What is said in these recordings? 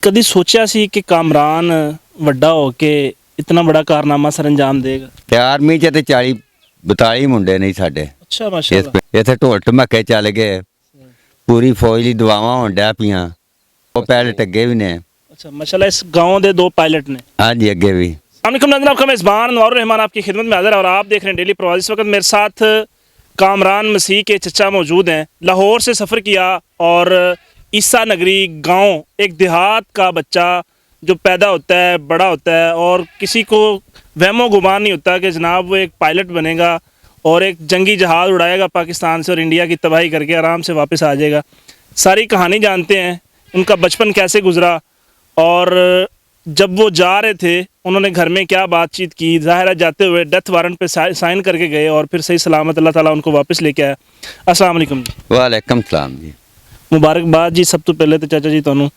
कदी सोचा सी कि कामरान ਵੱਡਾ ਹੋ ਕੇ इतना बड़ा कारनामा सर अंजाम देगा? ਤੇ ਆਰਮੀ 'ਚ ਤੇ 40 42 ਮੁੰਡੇ ਨਹੀਂ ਸਾਡੇ अच्छा माशाल्लाह। ਇੱਥੇ ਢੋਲ ਢਮੱਕੇ ਚੱਲ ਗਏ। ਪੂਰੀ ਫੌਜ ਦੀ ਦੁਆਵਾਂ ਹੋਣ ਡਿਆ ਪਈਆਂ। ਉਹ ਪਾਇਲਟ ਅੱਗੇ ਵੀ ਨੇ। अच्छा माशाल्लाह, इस गांव के 2 पायलट ने। ਹਾਂਜੀ ਅੱਗੇ भी। नाज़रीन, आपका मेज़बान नवारुर रहमान आपकी खिदमत में हाज़िर है और आप देख रहे हैं डेली प्रवास। इस वक्त मेरे साथ कामरान मसीह के चचा मौजूद हैं। लाहौर से सफ़र किया और ईसा नगरी गांव, एक देहात का बच्चा जो पैदा होता है, बड़ा होता है और किसी को वहमो गुमान नहीं होता कि जनाब वो एक पायलट बनेगा और एक जंगी जहाज़ उड़ाएगा पाकिस्तान से और इंडिया की तबाही करके आराम से वापस आ जाएगा। सारी कहानी जानते हैं, उनका बचपन कैसे गुजरा और जब वो जा रहे थे उन्होंने घर में क्या बातचीत की। ज़ाहिर है जाते हुए डेथ वारंट पे साइन करके गए और फिर सही सलामत अल्लाह ताला उनको वापस लेके आया। अस्सलाम वालेकुम जी। ਵਾਲੇਕਮ ਸਲਾਮ ਜੀ। मुबारकबाद जी सब तो पहले तो चाचा जी ਤੁਹਾਨੂੰ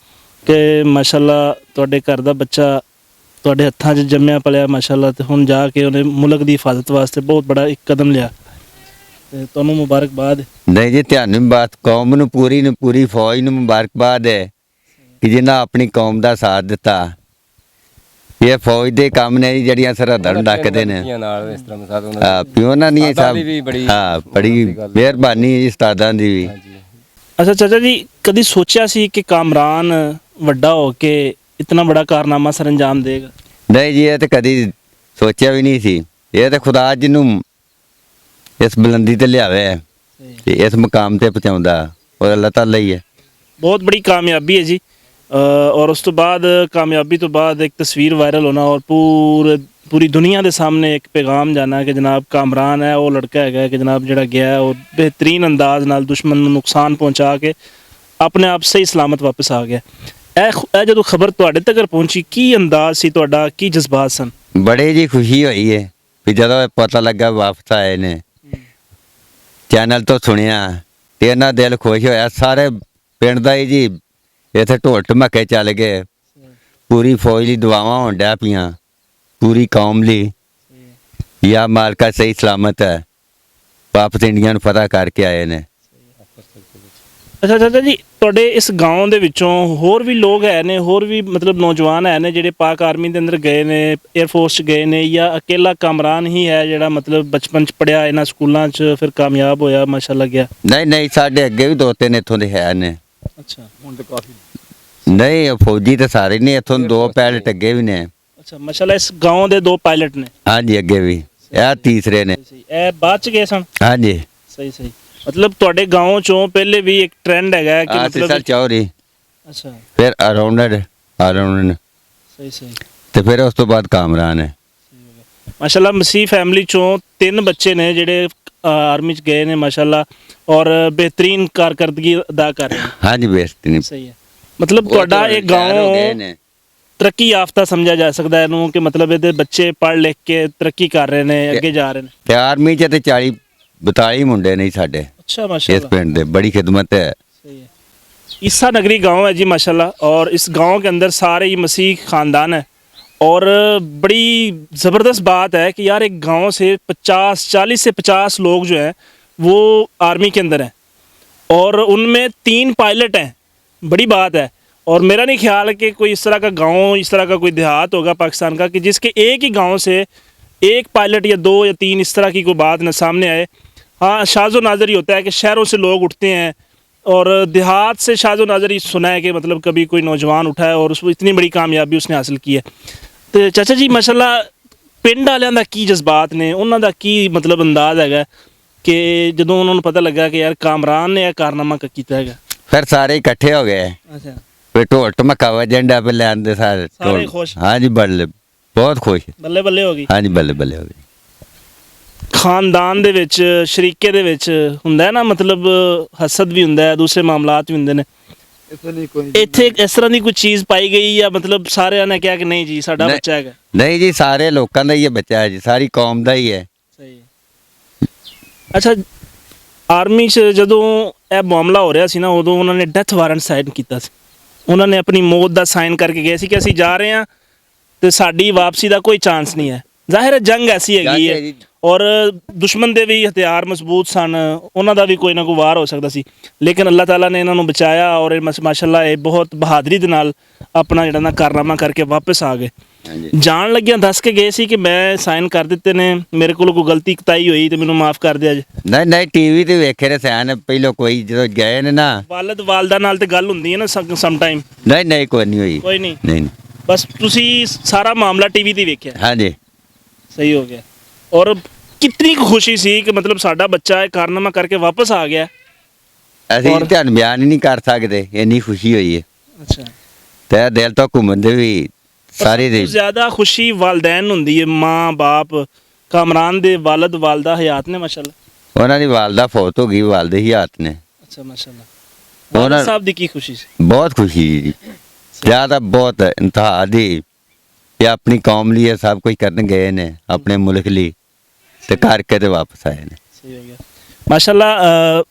ਕਿ ਮਾਸ਼ਾਅੱਲਾ ਤੁਹਾਡੇ ਘਰ ਦਾ ਬੱਚਾ ਤੁਹਾਡੇ ਹੱਥਾਂ 'ਚ ਜੰਮਿਆ ਪਲਿਆ ਮਾਸ਼ਾਅੱਲਾ, ਤੇ ਹੁਣ ਜਾ ਕੇ ਉਹਨੇ ਮੁਲਕ ਦੀ ਹਿਫਾਜ਼ਤ ਵਾਸਤੇ ਬਹੁਤ ਬੜਾ ਇੱਕ ਕਦਮ ਲਿਆ, ਤੇ ਤੁਹਾਨੂੰ ਮੁਬਾਰਕਬਾਦ। ਨਹੀਂ ਜੀ, ਤੁਹਾਨੂੰ ਬਾਤ ਕੌਮ ਨੂੰ ਪੂਰੀ ਫੌਜ ਨੂੰ ਮੁਬਾਰਕਬਾਦ ਹੈ ਕਿ ਜਿਨ੍ਹਾਂ ਆਪਣੀ ਕੌਮ ਦਾ ਸਾਥ ਦਿੱਤਾ। ਇਹ ਫੌਜ ਦੇ ਕੰਮ ਨੇ ਜੀ ਜਿਹੜੀਆਂ ਸਰਹੱਦਾਂ ਨੂੰ ਡੱਕਦੇ ਨੇ। ਪਿਓ ਨਾਲ ਨਹੀਂ ਸਾਹਿਬ, ਹਾਂ ਬੜੀ ਮਿਹਰਬਾਨੀ ਜੀ ਉਸਤਾਦਾਂ ਦੀ ਵੀ। ਅੱਛਾ ਚਾਚਾ ਜੀ, ਕਦੀ ਸੋਚਿਆ ਸੀ ਕਿ ਕਾਮਰਾਨ ਵੱਡਾ ਹੋ ਕੇ ਇਤਨਾ ਬੜਾ ਕਾਰਨਾਮਾ ਸਰ ਅੰਜਾਮ ਦੇਗਾ? ਨਹੀਂ ਜੀ, ਇਹ ਤਾਂ ਕਦੀ ਸੋਚਿਆ ਵੀ ਨਹੀਂ ਸੀ। ਇਹ ਤਾਂ ਖੁਦਾ ਜਿਹਨੂੰ ਇਸ ਬੁਲੰਦੀ ਤੇ ਲਿਆਵੇ ਤੇ ਇਸ ਮੁਕਾਮ ਤੇ ਪਹੁੰਚਾਉਂਦਾ ਉਹ ਅੱਲਾਹ ਤਾਲਾ ਹੀ ਹੈ। बहुत बड़ी कामयाबी है जी। और उस तो बाद कामयाबी तो बाद एक तस्वीर वायरल होना और पूरी दुनिया के सामने एक पैगाम जाना कि जनाब कामरान है वो लड़का है कि जनाब जड़ा गया है और बेहतरीन अंदाज नाल दुश्मन को नुकसान पहुँचा के अपने आप सही सलामत वापस आ गया। ਇਹ ਜਦੋਂ ਖਬਰ ਤੁਹਾਡੇ ਤੱਕ ਪਹੁੰਚੀ, ਕੀ ਅੰਦਾਜ਼ ਸੀ ਤੁਹਾਡਾ, ਕੀ ਜਜ਼ਬਾਤ ਸਨ? ਬੜੇ ਜੀ ਖੁਸ਼ੀ ਹੋਈ ਹੈ ਵੀ ਜਦੋਂ ਇਹ ਪਤਾ ਲੱਗਾ ਵਾਪਸ ਆਏ ਨੇ। ਚੈਨਲ ਤੋਂ ਸੁਣਿਆ ਤੇ ਇਹਨਾਂ ਦਿਲ ਖੁਸ਼ ਹੋਇਆ। ਸਾਰੇ ਪਿੰਡ ਦਾ ਹੀ ਜੀ ਇੱਥੇ ਢੋਲ ਢਮੱਕੇ ਚੱਲ ਗਏ। ਪੂਰੀ ਫੌਜ ਦੀ ਦੁਆਵਾਂ ਹੋਣ ਡਿਆ ਪਈਆਂ ਪੂਰੀ ਕੌਮ ਲਈ। ਯਾ ਮਾਲਕਾ ਸਹੀ ਸਲਾਮਤ ਹੈ, ਵਾਪਸ ਇੰਡੀਆ ਨੂੰ ਫਤਹ ਕਰਕੇ ਆਏ ਨੇ। ਅੱਛਾ ਚਾਚਾ ਜੀ, ਤੁਹਾਡੇ ਇਸ ਗਾਉਂ ਦੇ ਵਿੱਚੋਂ ਹੋਰ ਵੀ ਲੋਕ ਹੈ ਨੇ, ਹੋਰ ਵੀ ਮਤਲਬ ਨੌਜਵਾਨ ਹੈ ਨੇ ਜਿਹੜੇ ਪਾਕ ਆਰਮੀ ਦੇ ਅੰਦਰ ਗਏ ਨੇ, 에ਅਰ ਫੋਰਸ 'ਚ ਗਏ ਨੇ, ਜਾਂ ਅਕੇਲਾ ਕਾਮਰਾਨ ਹੀ ਹੈ ਜਿਹੜਾ ਮਤਲਬ ਬਚਪਨ 'ਚ ਪੜਿਆ ਇਹਨਾਂ ਸਕੂਲਾਂ 'ਚ ਫਿਰ ਕਾਮਯਾਬ ਹੋਇਆ ਮਾਸ਼ਾਅੱਲਾ ਗਿਆ? ਨਹੀਂ, ਸਾਡੇ ਅੱਗੇ ਵੀ 2-3 ਇੱਥੋਂ ਦੇ ਹੈ ਨੇ। ਅੱਛਾ, ਹੁਣ ਤਾਂ ਕਾਫੀ ਨਹੀਂ, ਫੌਜੀ ਤਾਂ ਸਾਰੇ ਨਹੀਂ, ਇੱਥੋਂ 2 ਪਾਇਲਟ ਅੱਗੇ ਵੀ ਨੇ। ਅੱਛਾ ਮਾਸ਼ਾਅੱਲਾ, ਇਸ ਗਾਉਂ ਦੇ 2 ਪਾਇਲਟ ਨੇ? ਹਾਂਜੀ ਅੱਗੇ ਵੀ, ਇਹ ਤੀਸਰੇ ਨੇ। ਇਹ ਬਾਅਦ 'ਚ ਗਏ ਸਨ? ਹਾਂਜੀ ਸਹੀ। मतलब ਤੁਹਾਡੇ ਗਾਉਂ ਚੋਂ ਪਹਿਲੇ ਵੀ ਇੱਕ ਟ੍ਰੈਂਡ ਹੈਗਾ ਕਿ ਮਤਲਬ ਚੌਰੀ, ਅੱਛਾ ਫਿਰ ਅਰਾਊਂਡ ਸਹੀ ਤੇ ਫਿਰ ਉਸ ਤੋਂ ਬਾਅਦ ਕਾਮਰਾਨ ਹੈ। ਮਾਸ਼ਾਅੱਲਾ, ਮਸੀਹ ਫੈਮਿਲੀ ਚੋਂ 3 ਬੱਚੇ ਨੇ ਜਿਹੜੇ ਆਰਮੀ 'ਚ ਗਏ ਨੇ ਮਾਸ਼ਾਅੱਲਾ ਔਰ ਬਿਹਤਰੀਨ ਕਾਰਕਰਦਗੀ ਅਦਾ ਕਰ ਰਹੇ ਨੇ। ਹਾਂਜੀ ਬੇਹਤਰੀਨ, ਸਹੀ ਹੈ। ਮਤਲਬ ਤੁਹਾਡਾ ਇਹ ਗਾਉਂ ਤਰੱਕੀ ਯਾਫਤਾ ਸਮਝਿਆ ਜਾ ਸਕਦਾ ਇਹਨੂੰ ਕਿ ਮਤਲਬ ਇਹਦੇ ਬੱਚੇ ਪੜ੍ਹ ਲਿਖ ਕੇ ਤਰੱਕੀ ਕਰ ਰਹੇ ਨੇ, ਅੱਗੇ ਜਾ ਰਹੇ ਨੇ। ਤੇ ਆਰਮੀ 'ਚ ਤੇ 40 42 ਮੁੰਡੇ ਨਹੀਂ ਸਾਡੇ। अच्छा माशाल्लाह, इस पिंड दे बड़ी खिदमत है। सही है। ईसा नगरी गांव है जी माशाल्लाह, और इस गांव के अंदर सारे ही मसीह ख़ानदान है और बड़ी ज़बरदस्त बात है कि यार एक गांव से 40 से 50 लोग जो हैं वो आर्मी के अंदर हैं और उनमें 3 पायलट हैं। बड़ी बात है। और मेरा नहीं ख्याल कि कोई इस तरह का गाँव, इस तरह का कोई देहात होगा पाकिस्तान का कि जिसके एक ही गाँव से एक पायलट या 2 या 3 इस तरह की कोई बात न सामने आए। हाँ, शाज़ो नाज़र ही होता है कि शहरों से लोग उठते हैं और देहात से शाज़ो नाज़र ही सुना है कि मतलब कभी कोई नौजवान उठा है और उसको इतनी बड़ी कामयाबी उसने हासिल की है। तो चाचा जी माशाल्लाह, पिंड वालियां दा की जज्बात ने, उन्हां दा की मतलब अंदाज़ हैगा कि जदों उन्हां नूं पता लगा कि यार कामरान ने यह कारनामा कीता हैगा? फिर सारे इकट्ठे हो गए। अच्छा, फिर ढोल ढमक्का वजन डा पे लेंदे सारे खुश? हाँ जी, बल्ले बहुत खुश। बल्ले बल्ले हो गई। हाँ जी, बल्ले हो गई। ਖਾਨਦਾਨ ਦੇ ਵਿੱਚ, ਸ਼ਰੀਕੇ ਦੇ ਵਿੱਚ ਹੁੰਦਾ ਹੈ ਨਾ, ਮਤਲਬ ਹਸਦ ਵੀ ਹੁੰਦਾ ਹੈ, ਦੂਸਰੇ ਮਾਮਲਾਤ ਵੀ ਹੁੰਦੇ ਨੇ। ਇੱਥੇ ਇਸ ਤਰ੍ਹਾਂ ਦੀ ਕੋਈ ਚੀਜ਼ ਪਾਈ ਗਈ ਜਾਂ ਮਤਲਬ ਸਾਰਿਆਂ ਨੇ ਕਿਹਾ ਕਿ ਨਹੀਂ ਜੀ ਸਾਡਾ ਬੱਚਾ ਹੈਗਾ? ਨਹੀਂ ਜੀ, ਸਾਰੇ ਲੋਕਾਂ ਦਾ ਹੀ ਇਹ ਬੱਚਾ ਹੈ ਜੀ, ਸਾਰੀ ਕੌਮ ਦਾ ਹੀ ਹੈ। ਸਹੀ ਹੈ। ਅੱਛਾ, ਆਰਮੀ 'ਚ ਜਦੋਂ ਇਹ ਮਾਮਲਾ ਹੋ ਰਿਹਾ ਸੀ ਨਾ, ਉਦੋਂ ਉਹਨਾਂ ਨੇ ਡੈਥ ਵਾਰੰਟ ਸਾਈਨ ਕੀਤਾ ਸੀ। ਉਹਨਾਂ ਨੇ ਆਪਣੀ ਮੌਤ ਦਾ ਸਾਈਨ ਕਰਕੇ ਗਏ ਸੀ ਕਿ ਅਸੀਂ ਜਾ ਰਹੇ ਹਾਂ ਤੇ ਸਾਡੀ ਵਾਪਸੀ ਦਾ ਕੋਈ ਚਾਂਸ ਨਹੀਂ ਹੈ। ਜ਼ਾਹਿਰ ਹੈ ਜੰਗ ਐਸੀ ਹੈਗੀ ਹੈ ਔਰ ਦੁਸ਼ਮਣ ਦੇ ਵੀ ਹਥਿਆਰ ਮਜ਼ਬੂਤ ਸਨ, ਉਹਨਾਂ ਦਾ ਵੀ ਕੋਈ ਨਾ ਕੋਈ ਵਾਰ ਹੋ ਸਕਦਾ ਸੀ, ਲੇਕਿਨ ਅੱਲਾਹ ਤਾਲਾ ਨੇ ਇਹਨਾਂ ਨੂੰ ਬਚਾਇਆ ਔਰ ਇਹ ਮਾਸ਼ਾਅੱਲਾ ਇਹ ਬਹੁਤ ਬਹਾਦਰੀ ਦੇ ਨਾਲ ਆਪਣਾ ਜਿਹੜਾ ਨਾ ਕਾਰਨਾਮਾ ਕਰਕੇ ਵਾਪਸ ਆ ਗਏ। ਹਾਂਜੀ ਜਾਣ ਲੱਗਿਆਂ ਦੱਸ ਕੇ ਗਏ ਸੀ ਕਿ ਮੈਂ ਸਾਈਨ ਕਰ ਦਿੱਤੇ ਨੇ, ਮੇਰੇ ਕੋਲ ਕੋਈ ਗਲਤੀ ਕਤਾਈ ਹੋਈ ਤੇ ਮੈਨੂੰ ਮਾਫ ਕਰ ਦਿਆ ਜੀ। ਨਹੀਂ ਨਹੀਂ ਟੀਵੀ ਤੇ ਵੇਖੇ ਰਹੇ ਸਨ ਪਹਿਲੋਂ, ਕੋਈ ਜਦੋਂ ਗਏ ਨੇ ਨਾ। ਵਾਲਦ ਵਾਲਦਾ ਨਾਲ ਤੇ ਗੱਲ ਹੁੰਦੀ ਹੈ ਨਾ ਸਮ ਟਾਈਮ। ਨਹੀਂ ਨਹੀਂ ਕੋਈ ਨਹੀਂ ਹੋਈ। ਕੋਈ ਨਹੀਂ, ਨਹੀਂ ਬਸ ਤੁਸੀਂ ਸਾਰਾ ਮਾਮਲਾ ਟੀਵੀ ਤੇ ਵੇਖਿਆ। ਹਾਂਜੀ ਸਹੀ ਹੋ ਗਿਆ। ਔਰ ਕਿੰਨੀ ਕੁ ਖੁਸ਼ੀ ਸੀ ਕਿ ਮਤਲਬ ਸਾਡਾ ਬੱਚਾ ਇਹ ਕਾਰਨਾਮਾ ਕਰਕੇ ਵਾਪਸ ਆ ਗਿਆ। ਅਸੀਂ ਤੁਹਾਨੂੰ ਬਿਆਨ ਹੀ ਨਹੀਂ ਕਰ ਸਕਦੇ, ਇੰਨੀ ਖੁਸ਼ੀ ਹੋਈ ਹੈ। ਅੱਛਾ, ਤੇ ਦਿਲ ਤੋਂ ਘੁੰਮਦੇ ਵੀ ਸਾਰੀ ਦੀ। ਜ਼ਿਆਦਾ ਖੁਸ਼ੀ ਵਾਲਦੈਨ ਨੂੰ ਹੁੰਦੀ ਹੈ, ਮਾਂ ਬਾਪ। ਕਾਮਰਾਨ ਦੇ ਵਾਲਦ ਵਾਲਦਾ ਹਯਾਤ ਨੇ ਮਾਸ਼ਾਅੱਲਾ। ਉਹਨਾਂ ਦੀ ਵਾਲਦਾ ਫੌਤ ਹੋ ਗਈ, ਵਾਲਦੇ ਹੀ ਹੱਥ ਨੇ। ਅੱਛਾ ਮਾਸ਼ਾਅੱਲਾ। ਵਾਲਦ ਸਾਹਿਬ ਦੀ ਕੀ ਖੁਸ਼ੀ ਸੀ? ਬਹੁਤ ਖੁਸ਼ੀ ਜੀ, ਜ਼ਿਆਦਾ ਬਹੁਤ ਇੰਤਹਾ ਦੀ ਕਿ ਆਪਣੀ ਕੌਮ ਲਈ ਇਹ ਸਭ ਕੁਝ ਕਰਨ ਗਏ ਨੇ, ਆਪਣੇ ਮੁਲਕ ਲਈ, ਤੇ ਕਰਕੇ ਤੇ ਵਾਪਸ ਆਏ ਨੇ। ਸਹੀ ਹੋ ਗਿਆ ਮਾਸ਼ਾਅੱਲਾ।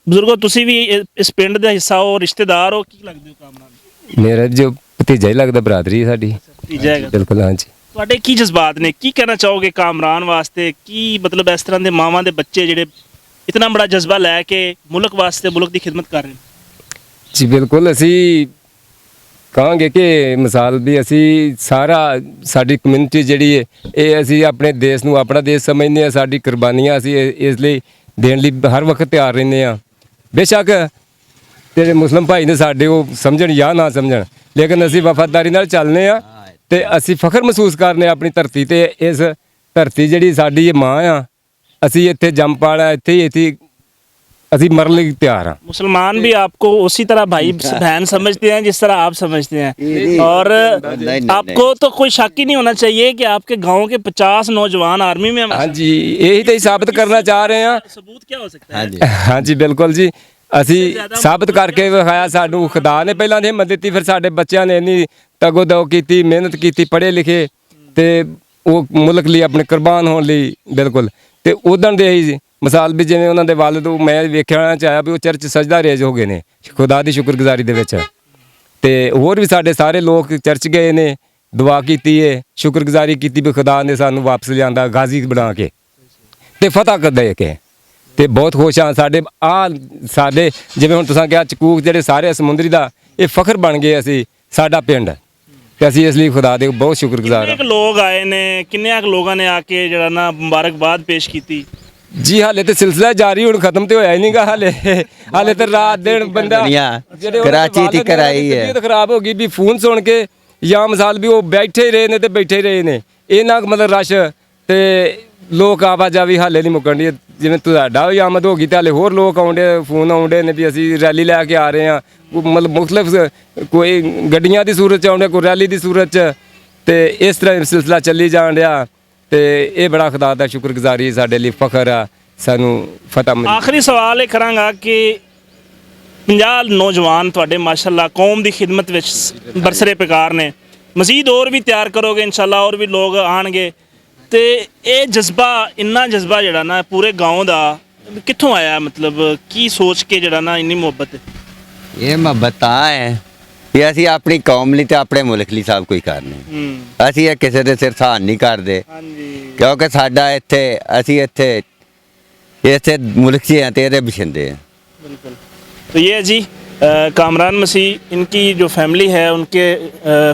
ਬਜ਼ੁਰਗੋ ਤੁਸੀਂ ਵੀ ਇਸ ਪਿੰਡ ਦਾ ਹਿੱਸਾ ਹੋ, ਰਿਸ਼ਤੇਦਾਰ ਹੋ, ਕੀ ਲੱਗਦੇ ਹੋ ਕਾਮਰਾਨ? ਮੇਰਾ ਜੋ ਭਤੀਜਾ ਹੀ ਲੱਗਦਾ, ਬਰਾਦਰੀ ਹੈ ਸਾਡੀ। ਭਤੀਜਾ ਹੈਗਾ। ਬਿਲਕੁਲ ਹਾਂਜੀ। ਤੁਹਾਡੇ ਕੀ ਜਜ਼ਬਾਤ ਨੇ, ਕੀ ਕਹਿਣਾ ਚਾਹੋਗੇ ਕਾਮਰਾਨ ਵਾਸਤੇ? ਕੀ ਮਤਲਬ ਇਸ ਤਰ੍ਹਾਂ ਦੇ ਮਾਵਾਂ ਦੇ ਬੱਚੇ ਜਿਹੜੇ ਇਤਨਾ ਬੜਾ ਜਜ਼ਬਾ ਲੈ ਕੇ ਮੁਲਕ ਵਾਸਤੇ, ਮੁਲਕ ਦੀ ਖਿਦਮਤ ਕਰ ਰਹੇ ਨੇ? ਜੀ ਬਿਲਕੁਲ, ਅਸੀਂ ਕਹਾਂਗੇ ਕਿ ਮਿਸਾਲ ਵੀ ਅਸੀਂ ਸਾਰਾ ਸਾਡੀ ਕਮਿਊਨਿਟੀ ਜਿਹੜੀ ਹੈ ਇਹ ਅਸੀਂ ਆਪਣੇ ਦੇਸ਼ ਨੂੰ ਆਪਣਾ ਦੇਸ਼ ਸਮਝਦੇ ਹਾਂ। ਸਾਡੀ ਕੁਰਬਾਨੀਆਂ ਅਸੀਂ ਇਸ ਲਈ ਦੇਣ ਲਈ ਹਰ ਵਕਤ ਤਿਆਰ ਰਹਿੰਦੇ ਹਾਂ। ਬੇਸ਼ੱਕ ਤੇਰੇ ਮੁਸਲਮ ਭਾਈ ਨੇ ਸਾਡੇ ਉਹ ਸਮਝਣ ਜਾਂ ਨਾ ਸਮਝਣ, ਲੇਕਿਨ ਅਸੀਂ ਵਫਾਦਾਰੀ ਨਾਲ ਚੱਲਦੇ ਹਾਂ ਤੇ ਅਸੀਂ ਫਖਰ ਮਹਿਸੂਸ ਕਰਨੇ ਆਪਣੀ ਧਰਤੀ ਤੇ। ਇਸ ਧਰਤੀ ਜਿਹੜੀ ਸਾਡੀ ਇਹ ਮਾਂ ਆ, ਅਸੀਂ ਇੱਥੇ ਜੰਮ ਪਾਲਾ, ਇੱਥੇ ਅਸੀਂ ਮਰਨ ਲਈ ਤਿਆਰ हैं। मुसलमान भी आपको उसी तरह भाई बहन समझते हैं जिस तरह आप समझते हैं, और आपको तो कोई शक ही नहीं होना चाहिए कि आपके गांव के 50 नौजवान आर्मी में हैं। हाँ जी, यही तो साबित करना चाह रहे हैं। सबूत क्या हो सकता है? हाँ जी बिल्कुल जी, ਅਸੀਂ ਸਾਬਤ ਕਰਕੇ ਵਿਖਾਇਆ। ਸਾਨੂੰ ਖੁਦਾ ਨੇ ਪਹਿਲਾਂ ਦੀ ਹਿੰਮਤ ਦਿੱਤੀ, ਫਿਰ ਸਾਡੇ ਬੱਚਿਆਂ ਨੇ ਇੰਨੀ ਤਗੋ-ਦੋ ਕੀਤੀ, ਮਿਹਨਤ ਕੀਤੀ, ਪੜ੍ਹੇ ਲਿਖੇ ਤੇ ਉਹ ਮੁਲਕ ਲਈ ਆਪਣੇ ਕੁਰਬਾਨ ਹੋਣ ਲਈ। ਬਿਲਕੁਲ, ਤੇ ਉਦੋਂ ਦੇ ਹੀ ਮਿਸਾਲ ਵੀ ਜਿਵੇਂ ਉਹਨਾਂ ਦੇ ਵਾਲਿਦ, ਮੈਂ ਵੇਖਣਾ ਚਾਹਿਆ ਵੀ ਉਹ ਚਰਚ ਸਜਦਾ ਰੇਜ਼ ਹੋ ਗਏ ਨੇ ਖੁਦਾ ਦੀ ਸ਼ੁਕਰਗੁਜ਼ਾਰੀ ਦੇ ਵਿੱਚ। ਤੇ ਹੋਰ ਵੀ ਸਾਡੇ ਸਾਰੇ ਲੋਕ ਚਰਚ ਗਏ ਨੇ, ਦੁਆ ਕੀਤੀ ਹੈ, ਸ਼ੁਕਰਗੁਜ਼ਾਰੀ ਕੀਤੀ ਵੀ ਖੁਦਾ ਨੇ ਸਾਨੂੰ ਵਾਪਸ ਲਿਆਂਦਾ ਗਾਜ਼ੀ ਬਣਾ ਕੇ ਤੇ ਫਤਹ ਕਰ ਦੇ ਕੇ। ਤੇ ਬਹੁਤ ਖੁਸ਼ ਹਾਂ। ਸਾਡੇ ਜਿਵੇਂ ਹੁਣ ਤੁਸੀਂ ਕਿਹਾ ਚਕੂਕ ਜਿਹੜੇ ਸਾਰੇ ਸਮੁੰਦਰੀ ਦਾ ਇਹ ਫਖਰ ਬਣ ਗਏ ਅਸੀਂ, ਸਾਡਾ ਪਿੰਡ, ਤੇ ਅਸੀਂ ਇਸ ਲਈ ਖੁਦਾ ਦੇ ਬਹੁਤ ਸ਼ੁਕਰਗੁਜ਼ਾਰ ਹਾਂ। ਕਿੰਨੇ ਲੋਕ ਆਏ ਨੇ, ਕਿੰਨੇ ਲੋਕਾਂ ਨੇ ਆ ਕੇ ਜਿਹੜਾ ਨਾ ਮੁਬਾਰਕਬਾਦ ਪੇਸ਼ ਕੀਤੀ? ਜੀ ਹਾਲੇ ਤੇ ਸਿਲਸਿਲਾ ਜਾਰੀ, ਹੁਣ ਖਤਮ ਤੇ ਹੋਇਆ ਹੀ ਨਹੀਂਗਾ। ਹਾਲੇ ਤੇ ਰਾਤ ਦਿਨ ਬੰਦਾ ਕਰਾਚੀ ਤੱਕ ਆਈ ਹੈ। ਤਬੀਅਤ ਖਰਾਬ ਹੋ ਗਈ ਵੀ ਫੋਨ ਸੁਣ ਕੇ, ਜਾਂ ਮਿਸਾਲ ਵੀ ਉਹ ਬੈਠੇ ਹੀ ਰਹੇ ਨੇ ਤੇ ਬੈਠੇ ਹੀ ਰਹੇ ਨੇ। ਇਹਨਾਂ ਮਤਲਬ ਰਸ਼ ਤੇ ਲੋਕ ਆਵਾਜਾਈ ਹਾਲੇ ਨਹੀਂ ਮੁੱਕਣ ਦੀ। ਜਿਵੇਂ ਤੁਹਾਡਾ ਵੀ ਆਮਦ ਹੋ ਗਈ ਤੇ ਹਾਲੇ ਹੋਰ ਲੋਕ ਆਉਂਦੇ, ਫੋਨ ਆਉਂਦੇ ਨੇ ਵੀ ਅਸੀਂ ਰੈਲੀ ਲੈ ਕੇ ਆ ਰਹੇ ਹਾਂ। ਮਤਲਬ ਮੁਖਤਲਿਫ ਕੋਈ ਗੱਡੀਆਂ ਦੀ ਸੂਰਤ 'ਚ ਆਉਂਦੇ, ਕੋਈ ਰੈਲੀ ਦੀ ਸੂਰਤ 'ਚ, ਤੇ ਇਸ ਤਰ੍ਹਾਂ ਸਿਲਸਿਲਾ ਚੱਲੀ ਜਾਣ ਡਿਆ। ਤੇ ਇਹ ਬੜਾ ਖੁਦਾ ਦਾ ਸ਼ੁਕਰਗੁਜ਼ਾਰੀ, ਸਾਡੇ ਲਈ ਫਖਰ ਆ, ਸਾਨੂੰ ਫਤਹ ਮਿਲੀ। ਆਖਰੀ ਸਵਾਲ ਇਹ ਕਰਾਂਗਾ ਕਿ 50 ਨੌਜਵਾਨ ਤੁਹਾਡੇ ਮਾਸ਼ਾਅੱਲਾ ਕੌਮ ਦੀ ਖਿਦਮਤ ਵਿੱਚ ਬਰਸਰੇ ਪਿਕਾਰ ਨੇ, ਮਜ਼ੀਦ ਹੋਰ ਵੀ ਤਿਆਰ ਕਰੋਗੇ ਇਨਸ਼ਾਅੱਲਾ, ਹੋਰ ਵੀ ਲੋਕ ਆਣਗੇ, ਤੇ ਇਹ ਜਜ਼ਬਾ, ਇੰਨਾ ਜਜ਼ਬਾ ਜਿਹੜਾ ਨਾ ਪੂਰੇ گاؤں ਦਾ ਕਿੱਥੋਂ ਆਇਆ? ਮਤਲਬ ਕੀ ਸੋਚ ਕੇ ਜਿਹੜਾ ਨਾ ਇੰਨੀ ਮੁਹੱਬਤ? ਇਹ ਮੁਹੱਬਤ ਤਾਂ ਹੈ ਕਿ ਅਸੀਂ ਆਪਣੀ ਕੌਮ ਲਈ ਤੇ ਆਪਣੇ ਮੁਲਕ ਲਈ ਸਭ ਕੁਝ ਕਰਨਾ। ਅਸੀਂ ਇਹ ਕਿਸੇ ਦੇ ਸਿਰ ਸਾਨ ਨਹੀਂ ਕਰਦੇ, ਕਿਉਂਕਿ ਸਾਡਾ ਅਸੀਂ ਇੱਥੇ ਮੁਲਕ 'ਚ ਹਾਂ ਤੇ ਇਹਦੇ ਬਸ਼ਿੰਦੇ हैं। बिल्कुल, तो ये जी कामरान मसीह, इनकी जो फैमिली है, उनके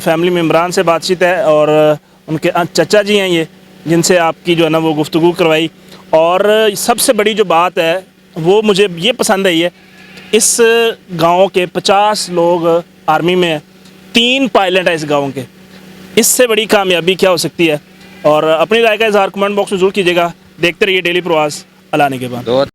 फैमिली मेम्बरान से बातचीत है, और उनके चचा जी हैं ये, जिनसे आपकी जो है ना वो गुफ्तगू करवाई। और सबसे बड़ी जो बात है वो मुझे ये पसंद आई है, इस गांव के 50 लोग आर्मी में हैं, 3 पायलट हैं इस गांव के। इससे बड़ी कामयाबी क्या हो सकती है? और अपनी राय का इजहार कमेंट बॉक्स में जरूर कीजिएगा। देखते रहिए डेली प्रवास। अल्लाह ने के बाद।